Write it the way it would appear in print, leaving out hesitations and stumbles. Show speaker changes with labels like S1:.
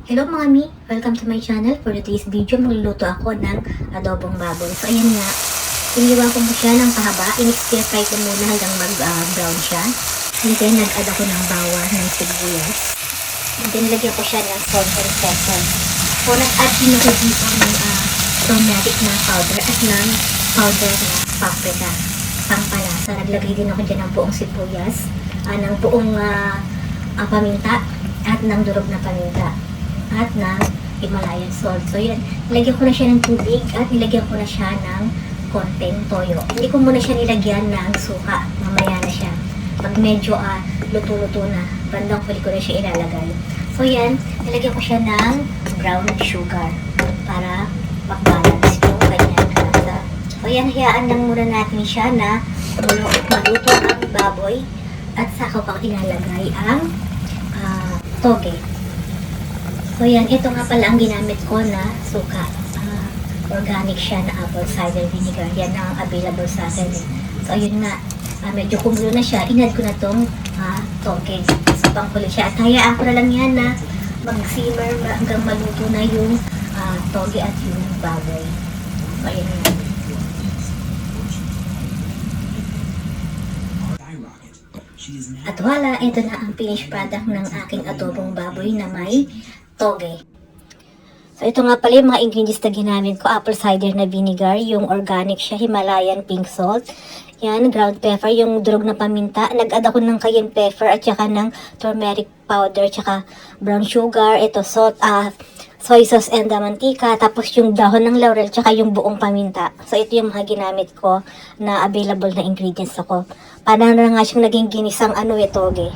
S1: Hello mga mi! Welcome to my channel. For today's video, magluluto ako ng adobong baboy. So ayan nga, iniwan ko mo siya ng pahaba. In-stir fry ko muna hanggang mag-brown siya. And then nag-add ako ng bawang, ng sibuyas. And then nilagyan ko siya ng salt and pepper. So nag-add din ako dito ng turmeric na powder at ng powder na paprika. Pangpalasa. Naglagay din ako dyan ng buong sibuyas, ng buong paminta at ng durog na paminta at ng Himalayan salt. So yan, nilagyan ko na siya ng tubig at nilagyan ko na siya ng konting toyo. Hindi ko muna siya nilagyan ng suka. Mamaya na siya. Pag medyo luto-luto na, bandang huli ko na siya ilalagay. So yan, nilagyan ko siya ng brown sugar para mag-balance yung kanyang lasa. So yan, hayaan lang muna natin siya na maluto ang baboy at saka ko ilalagay ang toge. So yan, ito nga pala ang ginamit ko na suka. Organic siya na apple cider vinegar. Yan ang available sa akin. So ayun nga, medyo kumulo na siya. Inad ko na tong toge. So pangkulo siya. At hayaan ko na lang yan na mag-simmer hanggang maluto na yung toge at yung baboy. So ayun nga. At wala, ito na ang finished product ng aking adobong baboy na may toge. So ito nga pala yung mga ingredients na ginamit ko. Apple cider na vinegar, yung organic siya, Himalayan pink salt. Yan, ground pepper, yung durog na paminta. Nag-add ako ng cayenne pepper at saka ng turmeric powder, tsaka brown sugar. Ito salt, soy sauce and mantika. Tapos yung dahon ng laurel, tsaka yung buong paminta. So ito yung mga ginamit ko na available na ingredients ako. Parang na nga siyang naging ginisang toge.